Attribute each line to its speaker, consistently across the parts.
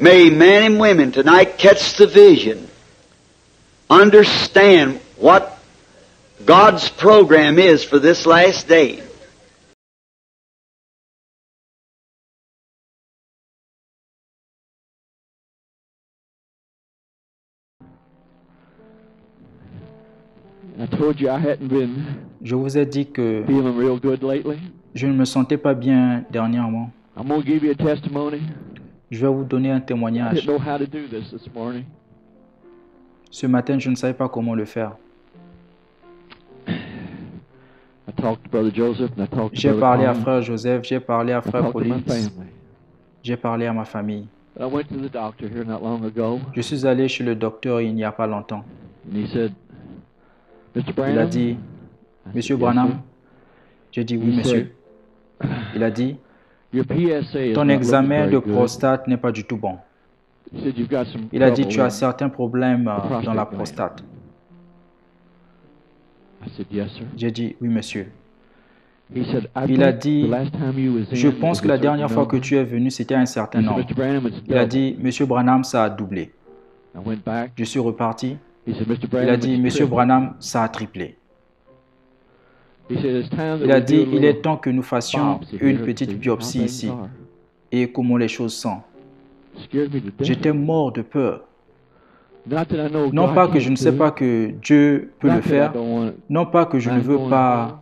Speaker 1: May men and women tonight catch the vision, understand what God's program is for this last day.
Speaker 2: I told you I hadn't been
Speaker 3: Je vous ai dit que
Speaker 2: feeling real good lately.
Speaker 3: je ne me sentais pas bien dernièrement.
Speaker 2: I'm going to give you a testimony.
Speaker 3: Je vais vous donner un
Speaker 2: I
Speaker 3: témoignage.
Speaker 2: didn't know how to do this morning.
Speaker 3: Ce matin, je ne savais pas comment le faire.
Speaker 2: I talked to Brother Joseph and I talked to
Speaker 3: J'ai
Speaker 2: Brother
Speaker 3: parlé à
Speaker 2: Collins.
Speaker 3: frère Joseph, j'ai parlé à
Speaker 2: I
Speaker 3: frère
Speaker 2: talked to my
Speaker 3: Collins,
Speaker 2: family.
Speaker 3: j'ai parlé à ma famille.
Speaker 2: But I went to the doctor here not long ago,
Speaker 3: Je suis allé chez le docteur il n'y a pas longtemps.
Speaker 2: and he said, Mr.
Speaker 3: Il a
Speaker 2: Branham?
Speaker 3: dit,
Speaker 2: I said,
Speaker 3: Monsieur
Speaker 2: "Yes,
Speaker 3: Branham,
Speaker 2: sir."
Speaker 3: j'ai dit oui,
Speaker 2: He
Speaker 3: monsieur.
Speaker 2: said,
Speaker 3: Il a dit,
Speaker 2: Your PSA is
Speaker 3: ton
Speaker 2: not
Speaker 3: examen
Speaker 2: looking
Speaker 3: de
Speaker 2: very good.
Speaker 3: prostate n'est pas du tout bon.
Speaker 2: He said, You've got some
Speaker 3: Il a dit,
Speaker 2: trouble
Speaker 3: tu as
Speaker 2: in
Speaker 3: certains problèmes
Speaker 2: prostate
Speaker 3: dans la
Speaker 2: gland.
Speaker 3: prostate.
Speaker 2: I said, Yes, sir.
Speaker 3: J'ai dit oui, monsieur.
Speaker 2: He said, I
Speaker 3: Il a
Speaker 2: think
Speaker 3: dit,
Speaker 2: the last time you was in,
Speaker 3: je
Speaker 2: it
Speaker 3: pense
Speaker 2: was
Speaker 3: que
Speaker 2: a
Speaker 3: la
Speaker 2: certain
Speaker 3: dernière fois que
Speaker 2: number.
Speaker 3: tu es venu, c'était un certain
Speaker 2: He said,
Speaker 3: nombre.
Speaker 2: Mr. Branham, it's
Speaker 3: Il a
Speaker 2: double.
Speaker 3: dit, Monsieur Branham, ça a doublé.
Speaker 2: I went back.
Speaker 3: Je suis reparti.
Speaker 2: He said, Mr.
Speaker 3: Il a
Speaker 2: Branham,
Speaker 3: dit,
Speaker 2: it's
Speaker 3: Monsieur
Speaker 2: triple.
Speaker 3: Branham, ça a triplé.
Speaker 2: He said, It's time that
Speaker 3: Il a
Speaker 2: we do
Speaker 3: dit,
Speaker 2: a
Speaker 3: il
Speaker 2: little
Speaker 3: est temps que nous fassions
Speaker 2: biopsy
Speaker 3: une
Speaker 2: here to
Speaker 3: petite
Speaker 2: see
Speaker 3: biopsie
Speaker 2: how
Speaker 3: ici
Speaker 2: things are.
Speaker 3: et comment les choses sont.
Speaker 2: Scared me to death.
Speaker 3: J'étais mort de peur.
Speaker 2: Not that I know
Speaker 3: Non
Speaker 2: God
Speaker 3: pas que
Speaker 2: can't
Speaker 3: je ne sais
Speaker 2: do
Speaker 3: pas
Speaker 2: it.
Speaker 3: que Dieu peut
Speaker 2: Not
Speaker 3: le
Speaker 2: that I
Speaker 3: faire,
Speaker 2: don't want it.
Speaker 3: non pas que je ne
Speaker 2: I'm
Speaker 3: veux
Speaker 2: going
Speaker 3: pas,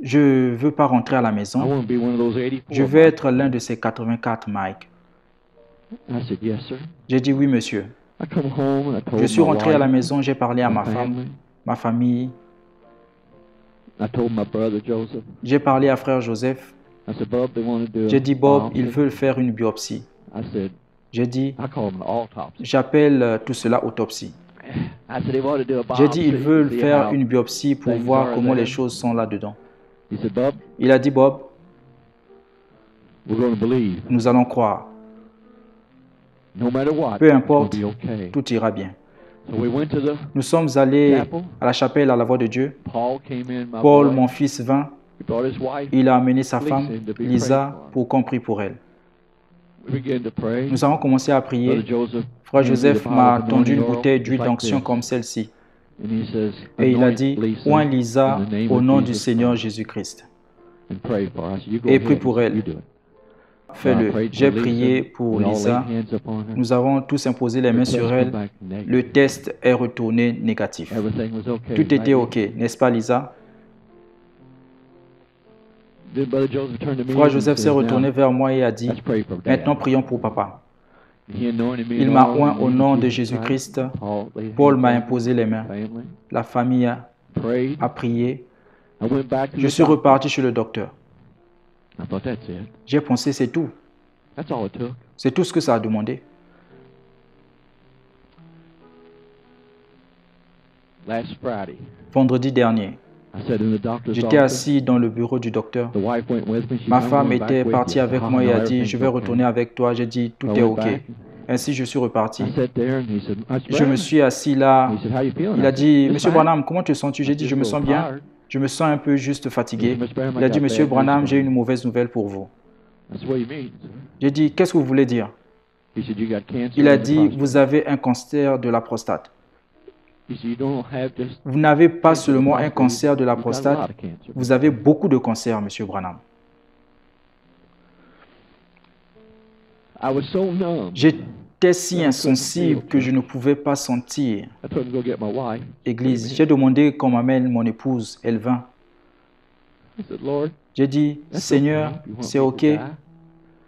Speaker 3: je veux pas rentrer à la
Speaker 2: I
Speaker 3: maison.
Speaker 2: want to be one of those 84.
Speaker 3: Je veux être l'un de ces 84 Mike.
Speaker 2: I said, Yes, sir.
Speaker 3: J'ai dit oui, monsieur.
Speaker 2: I come home and I told
Speaker 3: Je suis
Speaker 2: my
Speaker 3: rentré à la
Speaker 2: wife,
Speaker 3: maison, j'ai parlé à
Speaker 2: my
Speaker 3: ma femme,
Speaker 2: family.
Speaker 3: ma famille,
Speaker 2: I told my brother Joseph.
Speaker 3: j'ai parlé à frère Joseph.
Speaker 2: I said, Bob, they want to do
Speaker 3: J'ai
Speaker 2: a
Speaker 3: dit Bob,
Speaker 2: biopsy.
Speaker 3: ils veulent faire une biopsie.
Speaker 2: I said,
Speaker 3: J'ai dit,
Speaker 2: I call them an autopsy.
Speaker 3: j'appelle tout cela autopsie.
Speaker 2: I said, they want to do a
Speaker 3: J'ai
Speaker 2: biopsy.
Speaker 3: dit, ils veulent
Speaker 2: to see
Speaker 3: faire
Speaker 2: how
Speaker 3: une biopsie pour
Speaker 2: things
Speaker 3: voir
Speaker 2: are
Speaker 3: comment les
Speaker 2: there.
Speaker 3: choses sont là-dedans.
Speaker 2: He said, Bob,
Speaker 3: Il a dit, Bob,
Speaker 2: we're going to believe.
Speaker 3: nous allons croire.
Speaker 2: No matter what,
Speaker 3: Peu
Speaker 2: it's
Speaker 3: importe,
Speaker 2: going to be okay.
Speaker 3: tout ira bien.
Speaker 2: So we went to the
Speaker 3: Nous sommes allés
Speaker 2: chapel.
Speaker 3: à la chapelle à la voix de Dieu.
Speaker 2: Paul came in, my
Speaker 3: Paul,
Speaker 2: boy.
Speaker 3: mon fils, vint.
Speaker 2: He brought his wife.
Speaker 3: Il a amené sa
Speaker 2: Lisa,
Speaker 3: femme,
Speaker 2: to be
Speaker 3: Lisa,
Speaker 2: prayed for.
Speaker 3: pour qu'on prie pour elle.
Speaker 2: We began to pray.
Speaker 3: Nous avons commencé à prier.
Speaker 2: Brother Joseph
Speaker 3: Frère
Speaker 2: handed me
Speaker 3: Joseph
Speaker 2: the
Speaker 3: m'a
Speaker 2: bottle of
Speaker 3: tendu une
Speaker 2: anointing
Speaker 3: bouteille
Speaker 2: oil,
Speaker 3: d'huile
Speaker 2: just like
Speaker 3: d'onction
Speaker 2: this.
Speaker 3: comme celle-ci.
Speaker 2: And he says,
Speaker 3: Et il a
Speaker 2: "Anoint
Speaker 3: dit,
Speaker 2: Lisa
Speaker 3: oins Lisa
Speaker 2: in the name
Speaker 3: au
Speaker 2: of
Speaker 3: nom du
Speaker 2: Jesus
Speaker 3: Seigneur
Speaker 2: Christ
Speaker 3: Jésus-Christ.
Speaker 2: and pray for her." I said, "You go
Speaker 3: Et
Speaker 2: ahead,
Speaker 3: prie pour elle.
Speaker 2: you do it."
Speaker 3: Fais-le. J'ai prié pour
Speaker 2: We all
Speaker 3: Lisa.
Speaker 2: laid hands upon her.
Speaker 3: Nous avons tous imposé les
Speaker 2: The
Speaker 3: mains
Speaker 2: test
Speaker 3: sur
Speaker 2: came
Speaker 3: elle.
Speaker 2: back negative.
Speaker 3: Le test est retourné négatif.
Speaker 2: Everything was okay.
Speaker 3: Tout était
Speaker 2: right?
Speaker 3: OK, n'est-ce pas Lisa?
Speaker 2: Then Brother Joseph turned to me
Speaker 3: Frère
Speaker 2: and
Speaker 3: Joseph
Speaker 2: says,
Speaker 3: s'est retourné
Speaker 2: "Now,
Speaker 3: vers moi et a dit,
Speaker 2: let's pray for Dad."
Speaker 3: maintenant prions pour papa.
Speaker 2: He anointed me
Speaker 3: Il
Speaker 2: in
Speaker 3: m'a
Speaker 2: oil
Speaker 3: oint
Speaker 2: in the
Speaker 3: au
Speaker 2: name
Speaker 3: nom
Speaker 2: of
Speaker 3: de
Speaker 2: Jesus
Speaker 3: Jésus-Christ.
Speaker 2: Christ. Paul laid
Speaker 3: Paul
Speaker 2: hands
Speaker 3: m'a
Speaker 2: on
Speaker 3: imposé les
Speaker 2: the
Speaker 3: mains.
Speaker 2: family,
Speaker 3: La famille
Speaker 2: prayed.
Speaker 3: a prié.
Speaker 2: I went back to
Speaker 3: Je
Speaker 2: the
Speaker 3: suis
Speaker 2: doctor.
Speaker 3: reparti chez le docteur.
Speaker 2: I thought, that's it.
Speaker 3: J'ai pensé, c'est tout.
Speaker 2: That's all it took.
Speaker 3: C'est tout ce que ça a demandé.
Speaker 2: Last Friday,
Speaker 3: Vendredi dernier,
Speaker 2: I sat in the doctor's
Speaker 3: j'étais
Speaker 2: office.
Speaker 3: assis dans le bureau du docteur.
Speaker 2: The wife went with me. She
Speaker 3: Ma
Speaker 2: said, "I'm
Speaker 3: femme
Speaker 2: going back
Speaker 3: était
Speaker 2: with
Speaker 3: partie
Speaker 2: you."
Speaker 3: avec
Speaker 2: "Oh,
Speaker 3: moi et
Speaker 2: no,
Speaker 3: a dit,
Speaker 2: everything's
Speaker 3: je vais
Speaker 2: okay."
Speaker 3: retourner avec toi. J'ai dit, tout
Speaker 2: I
Speaker 3: est
Speaker 2: went
Speaker 3: OK.
Speaker 2: back.
Speaker 3: Ainsi, je suis reparti.
Speaker 2: I sat there and he said, "Mr.
Speaker 3: Je me
Speaker 2: Branham."
Speaker 3: suis assis là.
Speaker 2: He said, "How you feeling?"
Speaker 3: Il
Speaker 2: I
Speaker 3: a
Speaker 2: said,
Speaker 3: dit,
Speaker 2: "Just
Speaker 3: Monsieur
Speaker 2: fine."
Speaker 3: Branham, comment te sens-tu? J'ai dit, je me sens bien. Je me sens un peu juste fatigué. Il a dit, Monsieur Branham, j'ai une mauvaise nouvelle pour vous.
Speaker 2: I said, "What do you mean?"
Speaker 3: J'ai dit, qu'est-ce que vous voulez dire?
Speaker 2: He said, "You got cancer
Speaker 3: Il a
Speaker 2: in the
Speaker 3: dit,
Speaker 2: prostate."
Speaker 3: vous avez un cancer de la prostate.
Speaker 2: He said, "You don't have just
Speaker 3: Vous n'avez pas
Speaker 2: cancer of the
Speaker 3: seulement un
Speaker 2: prostate,
Speaker 3: cancer de la
Speaker 2: you've got a lot
Speaker 3: prostate,
Speaker 2: of cancer."
Speaker 3: vous avez beaucoup de cancers, Monsieur Branham.
Speaker 2: I was so numb.
Speaker 3: J'étais si insensible que je ne pouvais pas sentir.
Speaker 2: I told him to go get my wife.
Speaker 3: Église, j'ai demandé qu'on m'amène mon épouse, elle vint.
Speaker 2: I said, "Lord,
Speaker 3: J'ai dit,
Speaker 2: that's
Speaker 3: Seigneur,
Speaker 2: okay. You want
Speaker 3: c'est
Speaker 2: me to
Speaker 3: OK,
Speaker 2: die?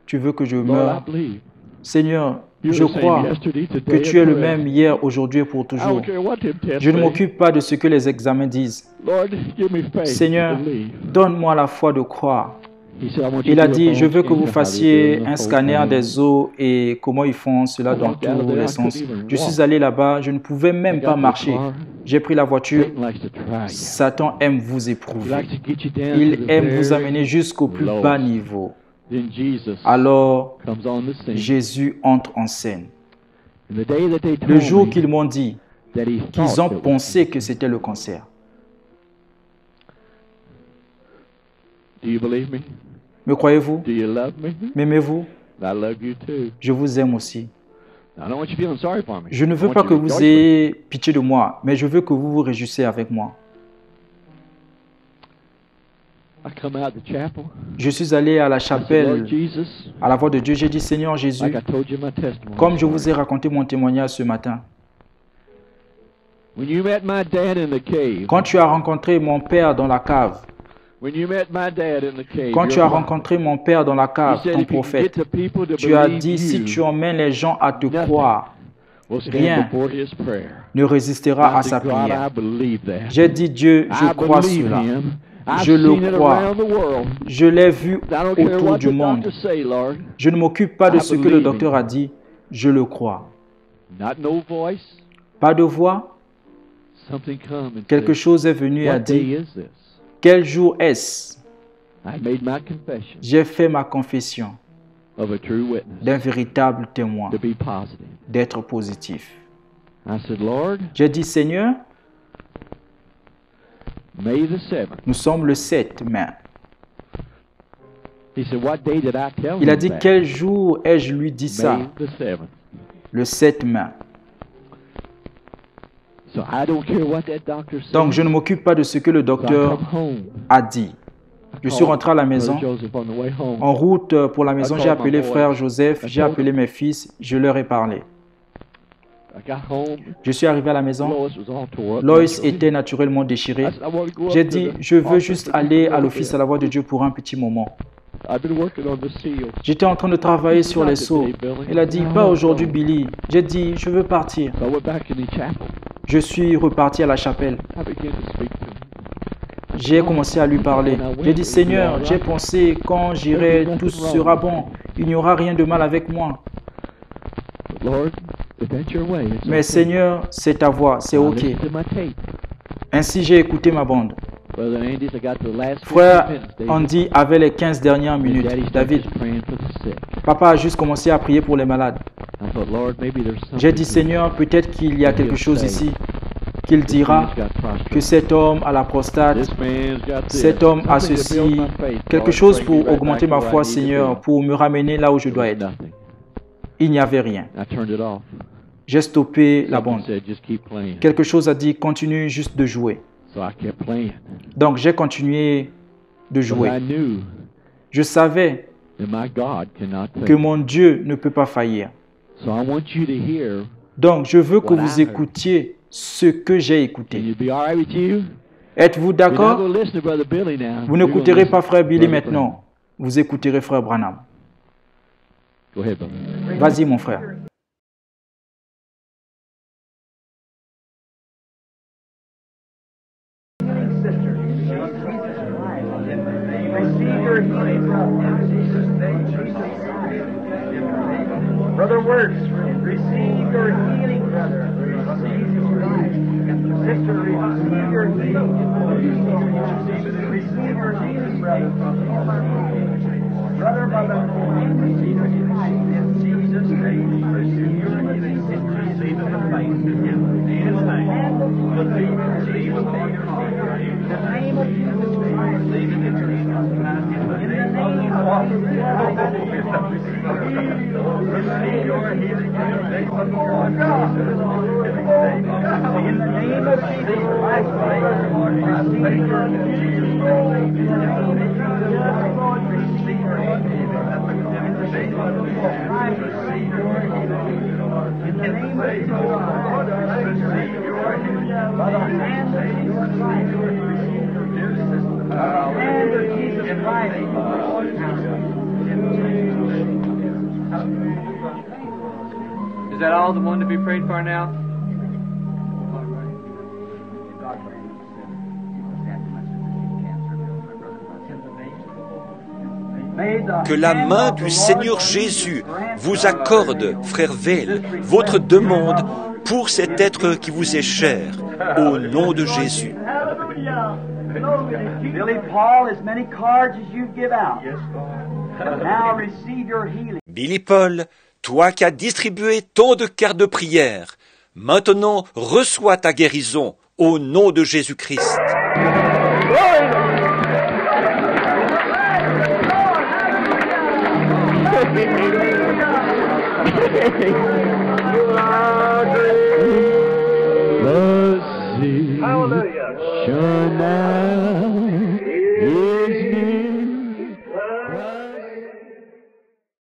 Speaker 3: tu veux que je
Speaker 2: Lord, I
Speaker 3: meure.
Speaker 2: believe.
Speaker 3: Seigneur,
Speaker 2: You're
Speaker 3: je
Speaker 2: the same
Speaker 3: crois
Speaker 2: yesterday,
Speaker 3: que
Speaker 2: today,
Speaker 3: tu es
Speaker 2: and
Speaker 3: le
Speaker 2: forever.
Speaker 3: même hier, aujourd'hui et pour
Speaker 2: I
Speaker 3: toujours.
Speaker 2: don't care what them tests
Speaker 3: Je ne
Speaker 2: say.
Speaker 3: m'occupe pas de ce que les examens disent.
Speaker 2: Lord, give me faith
Speaker 3: Seigneur,
Speaker 2: to believe."
Speaker 3: donne-moi la foi de croire.
Speaker 2: He said, "I want you
Speaker 3: Il
Speaker 2: to
Speaker 3: a
Speaker 2: do a
Speaker 3: dit, je
Speaker 2: bone
Speaker 3: veux que vous
Speaker 2: scan, how they
Speaker 3: fassiez
Speaker 2: do in
Speaker 3: un
Speaker 2: the
Speaker 3: scanner
Speaker 2: cocaine."
Speaker 3: des os et comment ils font cela dans tous les sens. Je suis allé là-bas, je ne pouvais même pas marcher. J'ai pris la voiture.
Speaker 2: Satan likes to try you.
Speaker 3: Satan aime vous
Speaker 2: He
Speaker 3: éprouver.
Speaker 2: likes to get you down to
Speaker 3: Il
Speaker 2: the
Speaker 3: aime vous
Speaker 2: very
Speaker 3: amener jusqu'au plus
Speaker 2: lowest.
Speaker 3: bas niveau.
Speaker 2: Then Jesus
Speaker 3: Alors,
Speaker 2: comes on the scene.
Speaker 3: Jésus entre en scène.
Speaker 2: And the day that they
Speaker 3: Le
Speaker 2: told
Speaker 3: jour
Speaker 2: me
Speaker 3: qu'ils m'ont dit
Speaker 2: that he
Speaker 3: qu'ils
Speaker 2: thought
Speaker 3: ont
Speaker 2: it was
Speaker 3: pensé que c'était le cancer.
Speaker 2: Do you believe me?
Speaker 3: Me croyez-vous?
Speaker 2: Do you love me?
Speaker 3: M'aimez-vous?
Speaker 2: I love you too.
Speaker 3: Je vous aime aussi. Je ne veux pas que vous ayez pitié de moi, mais je veux que vous vous réjouissiez avec moi. Je suis allé à la chapelle, à la voix de Dieu. J'ai dit, Seigneur Jésus, comme je vous ai raconté mon témoignage ce matin, quand tu as rencontré mon père dans la cave, quand tu as rencontré mon père dans la cave, ton prophète, tu as dit, si tu emmènes les gens à te croire, rien ne résistera à sa prière. J'ai dit, Dieu, je crois cela. Je le crois. Je l'ai vu autour du monde. Je ne m'occupe pas de ce que le docteur a dit. Je le crois. Pas de voix. Quelque chose est venu et a dit, quel jour est-ce? J'ai fait ma confession d'un véritable témoin, d'être positif. J'ai dit, Seigneur, nous sommes le 7 mai. Il a dit, quel jour ai-je lui dit ça? Le 7 mai. Donc, je ne m'occupe pas de ce que le docteur a dit. Je suis rentré à la maison. En route pour la maison, j'ai appelé frère Joseph, j'ai appelé mes fils, je leur ai parlé. Je suis arrivé à la maison. Lois était naturellement déchirée. J'ai dit, je veux juste aller à l'office à la voix de Dieu pour un petit moment. J'étais en train de travailler sur les seaux. Il a dit, pas aujourd'hui Billy. J'ai dit, je veux partir. Je suis reparti à la chapelle. J'ai commencé à lui parler. J'ai dit, Seigneur, j'ai pensé quand j'irai, tout sera bon. Il n'y aura rien de mal avec moi. Mais Seigneur, c'est ta voix, c'est OK. Ainsi, j'ai écouté ma bande. Frère Andy avait les 15 dernières minutes. David, papa a juste commencé à prier pour les malades. J'ai dit, Seigneur, peut-être qu'il y a quelque chose ici, qu'il dira que cet homme a la prostate, cet homme a ceci, quelque chose pour augmenter ma foi, Seigneur, pour me ramener là où je dois être. Il n'y avait rien. J'ai stoppé la bande. Quelque chose a dit, continue juste de jouer. Donc j'ai continué de jouer. Je savais que mon Dieu ne peut pas faillir. Donc je veux que vous écoutiez ce que j'ai écouté. Êtes-vous d'accord? Vous n'écouterez pas frère Billy maintenant. Vous écouterez frère Branham. Vas-y mon frère.
Speaker 4: Brother Works, receive your healing, brother. Receive your healing. Sister, receive your healing. Receive your healing, brother. Brother, receive your healing. In Jesus' name, receive your healing. Receive the faith in Him. In His name. Believe it. Receive it for your heart. In the name of Jesus Christ. Receive it in your name. In the name of Jesus Christ. Receive your healing in the name of God. In the name of Jesus Christ, receive your healing. In the name of Jesus, Lord, receive your healing. In the name of Jesus Christ, receive your healing. In the name of Jesus Christ, receive your healing. By the hand of Jesus Christ, receive your healing. By the hand of Jesus Christ,
Speaker 5: Is that all the one to be prayed for now?
Speaker 6: Que la main du Seigneur Jésus vous accorde, frère Vail, votre demande pour cet être qui vous est cher, au nom de Jésus.
Speaker 4: Billy Paul, as many cards as you give out. Now receive your healing.
Speaker 6: Billy Paul, toi qui as distribué tant de cartes de prière, maintenant reçois ta guérison au nom de Jésus-Christ.
Speaker 2: Hallelujah. Sure now.